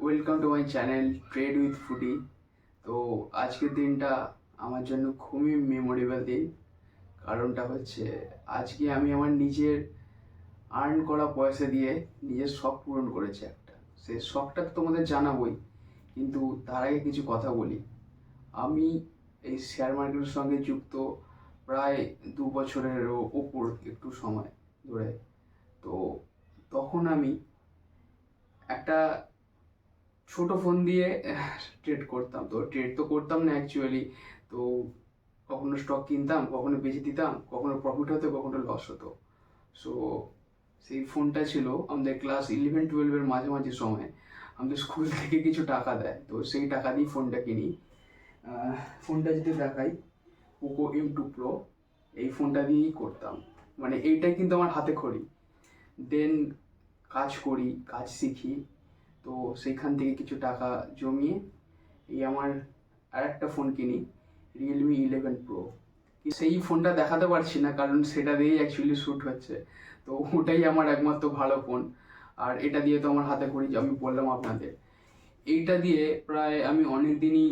Welcome to my channel trade with foodie. তো আজকের দিনটা আমার জন্য খুবই মেমোরেবল দিন। কারণটা হচ্ছে আজকে আমি আমার নিজের আর্ন করা পয়সা দিয়ে নিজের শখ পূরণ করেছি একটা। সেই শখটা তো তোমাদের জানাবোই, কিন্তু তার আগে কিছু কথা বলি। আমি এই শেয়ার মার্কেটের সঙ্গে যুক্ত প্রায় 2 বছরেরও ওপর একটু সময় ধরে। তো তখন আমি একটা ছোট ফোন দিয়ে ট্রেড করতাম। তো ট্রেড তো করতাম না অ্যাকচুয়ালি। তো কখনো স্টক কিনতাম, কখনো বেচে দিতাম, কখনো প্রফিট হতো, কখনো লস হতো। সো সেই ফোনটা ছিল আমাদের ক্লাস 11-12-এর মাঝামাঝি সময়। আমাদের স্কুল থেকে কিছু টাকা দেয়, তো সেই টাকা দিয়ে ফোনটা কিনি। ফোনটা যদি দেখাই, পোকো M2 Pro, এই ফোনটা দিয়েই করতাম। মানে এইটাই কিন্তু আমার হাতে খড়ি। দেন কাজ করি, কাজ শিখি। তো সেইখান থেকে কিছু টাকা জমিয়ে এই আমার আর একটা ফোন কিনি, Realme 11 Pro। সেই ফোনটা দেখাতে পারছি না কারণ সেটা দিয়েই অ্যাকচুয়ালি শ্যুট হচ্ছে। তো ওটাই আমার একমাত্র ভালো ফোন। আর এটা দিয়ে তো আমার হাতে খড়ি, যে আমি বললাম আপনাদের। এইটা দিয়ে প্রায় আমি অনেক দিনই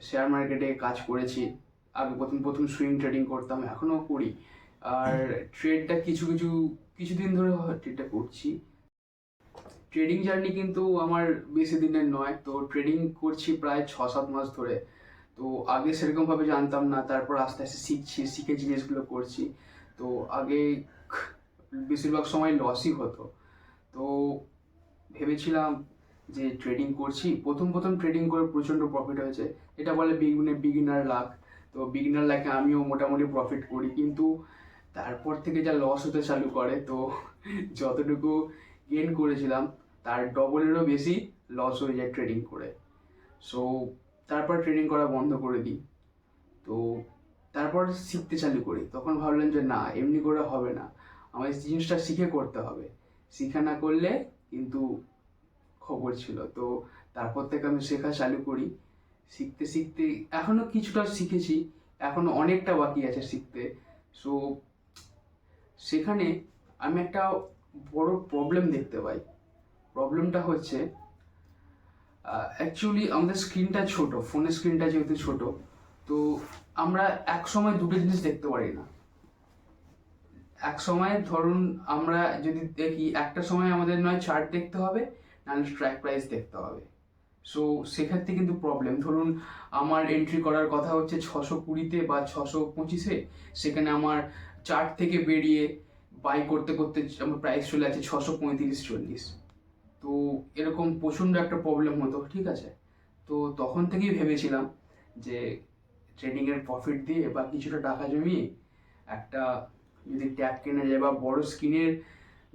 শেয়ার মার্কেটে কাজ করেছি। আগে প্রথম প্রথম সুইং ট্রেডিং করতাম, এখনও করি। আর ট্রেডটা কিছুদিন ধরে ট্রেডটা করছি। ট্রেডিং জার্নি কিন্তু আমার বেশি দিনের নয়। তো ট্রেডিং করছি প্রায় 6-7 মাস ধরে। তো আগে সেরকমভাবে জানতাম না, তারপর আস্তে আস্তে শিখে জিনিসগুলো করছি। তো আগে বেশিরভাগ সময় লসই হতো। তো ভেবেছিলাম যে ট্রেডিং করছি, প্রথম প্রথম ট্রেডিং করে প্রচণ্ড প্রফিট হয়েছে। এটা বলে বিগিনার লাক। তো বিগিনার লাকে আমিও মোটামুটি প্রফিট করি, কিন্তু তারপর থেকে যা লস হতে চালু করে, তো যতটুকু গেন করেছিলাম তার ডবলেরও বেশি লস হয়ে যায় ট্রেডিং করে। সো তারপর ট্রেডিং করা বন্ধ করে দিই। তো তারপর শিখতে চালু করি। তখন ভাবলাম যে না, এমনি করে হবে না, আমার এই জিনিসটা শিখে করতে হবে। শিখে না করলে কিন্তু খবর ছিল। তো তারপর থেকে আমি শেখা চালু করি। শিখতে শিখতে এখনো কিছুটা শিখেছি, এখনো অনেকটা বাকি আছে শিখতে। সো সেখানে আমি একটা বড় প্রবলেম দেখতে পাই। প্রবলেমটা হচ্ছে অ্যাকচুয়ালি আমাদের স্ক্রিনটা ছোট, ফোনের স্ক্রিনটা যেহেতু ছোট, তো আমরা এক সময় দুটো জিনিস দেখতে পারি না। এক সময় ধরুন আমরা যদি দেখি, একটা সময় আমাদের নয় চার্ট দেখতে হবে, নাহলে স্ট্রাইক প্রাইস দেখতে হবে। সো সেক্ষেত্রে কিন্তু প্রবলেম। ধরুন আমার এন্ট্রি করার কথা হচ্ছে 620-তে বা 625-এ, সেখানে আমার চার্ট থেকে বেরিয়ে বাই করতে করতে আমার প্রাইস চলে আছে 635-40। তো এরকম প্রচণ্ড একটা প্রবলেম হতো, ঠিক আছে। তো তখন থেকেই ভেবেছিলাম যে ট্রেডিংয়ের প্রফিট দিয়ে বা কিছুটা টাকা জমিয়ে একটা যদি ট্যাব কেনা যায় বা বড় স্ক্রিনের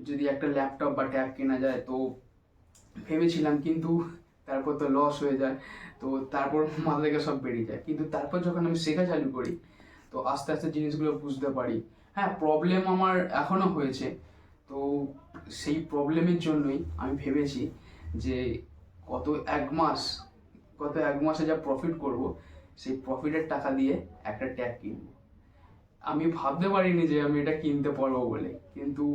যদি একটা ল্যাপটপ বা ট্যাব কেনা যায়, তো ভেবেছিলাম। কিন্তু তারপর তো লস হয়ে যায়। তো তারপর মাথা থেকে সব বেরিয়ে যায়। কিন্তু তারপর যখন আমি শেখা চালু করি, তো আস্তে আস্তে জিনিসগুলো বুঝতে পারি। হ্যাঁ, প্রবলেম আমার এখনো হয়েছে। তো সেই প্রবলেমের জন্যই আমি ভেবেছি যে গত এক মাস গত এক মাসে যা প্রফিট করব, সেই প্রফিটের টাকা দিয়ে একটা ট্যাব কিনবো। আমি ভাবতে পারিনি যে আমি এটা কিনতে পারবো বলে, কিন্তু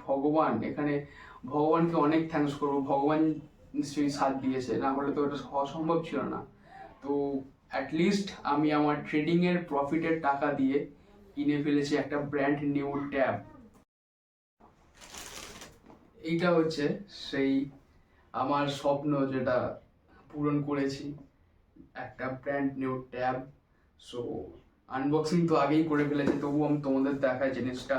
ভগবান এখানে, ভগবানকে অনেক থ্যাঙ্কস করবো। ভগবান নিশ্চয়ই সাথ দিয়েছে, না হলে তো এটা অসম্ভব ছিল না। তো অ্যাটলিস্ট আমি আমার ট্রেডিংয়ের প্রফিটের টাকা দিয়ে কিনে ফেলেছি একটা ব্র্যান্ড নিউ ট্যাব। এইটা হচ্ছে সেই আমার স্বপ্ন যেটা পূরণ করেছি, একটা brand new tab. So unboxing তো আগেই করে ফেলেছি, তবুও আমি তোমাদের দেখাই জিনিসটা।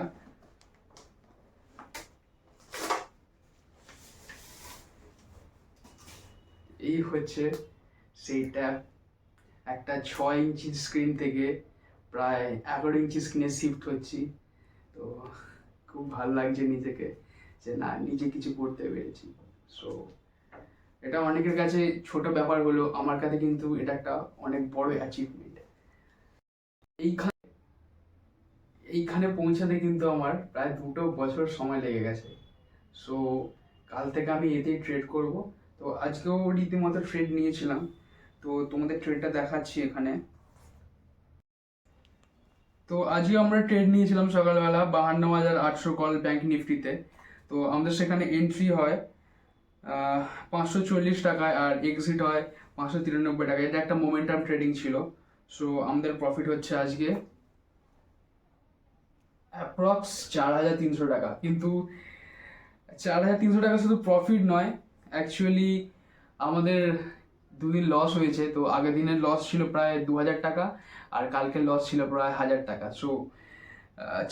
এই হচ্ছে সেই ট্যাব। একটা 6 ইঞ্চি স্ক্রিন থেকে প্রায় 11 ইঞ্চি স্ক্রিনে শিফট হচ্ছি। তো খুব ভালো লাগছে নিজেকে, যে না, নিজে কিছু করতে পেরেছি। সো এটা অনেকের কাছে ছোট ব্যাপার হলো, আমার কাছে কিন্তু এটা একটা অনেক বড় অ্যাচিভমেন্ট। এইখানে এইখানে পৌঁছাতে কিন্তু আমার প্রায় 2 বছর সময় লেগে গেছে। সো কাল থেকে আমি এতেই ট্রেড করব। তো আজকেও রীতিমতো ট্রেড নিয়েছিলাম। তো তোমাদের ট্রেডটা দেখাচ্ছি এখানে। তো আজকে আমরা ট্রেড নিয়েছিলাম সকালবেলা 52,800 কল ব্যাংক নিফটিতে। তো আমাদের সেখানে এন্ট্রি হয় 540 টাকায়, আর এক্সিট হয় 593 টাকায়। এটা একটা মোমেন্টাম ট্রেডিং ছিল। সো আমাদের প্রফিট হচ্ছে আজকে অ্যাপ্রক্স 4,300 টাকা। কিন্তু 4,300 টাকা শুধু প্রফিট নয়, অ্যাকচুয়ালি আমাদের দুদিন লস হয়েছে। তো আগের দিনের লস ছিল প্রায় 2,000 টাকা, আর কালকের লস ছিল প্রায় 1,000 টাকা। সো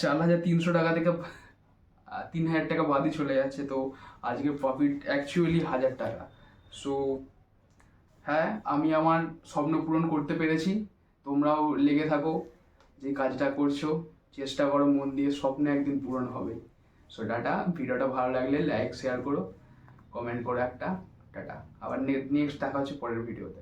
4,300 টাকা থেকে 3,000 টাকা বাদই চলে যাচ্ছে। তো আজকের প্রফিট অ্যাকচুয়ালি 1,000 টাকা। সো হ্যাঁ, আমি আমার স্বপ্ন পূরণ করতে পেরেছি। তোমরাও লেগে থাকো, যে কাজটা করছো চেষ্টা করো মন দিয়ে, স্বপ্ন একদিন পূরণ হবে। So tata. ভিডিওটা ভালো লাগলে লাইক শেয়ার করো, কমেন্ট করো একটা। টাটা। আবার নেক্সট দেখা হচ্ছে পরের ভিডিওতে।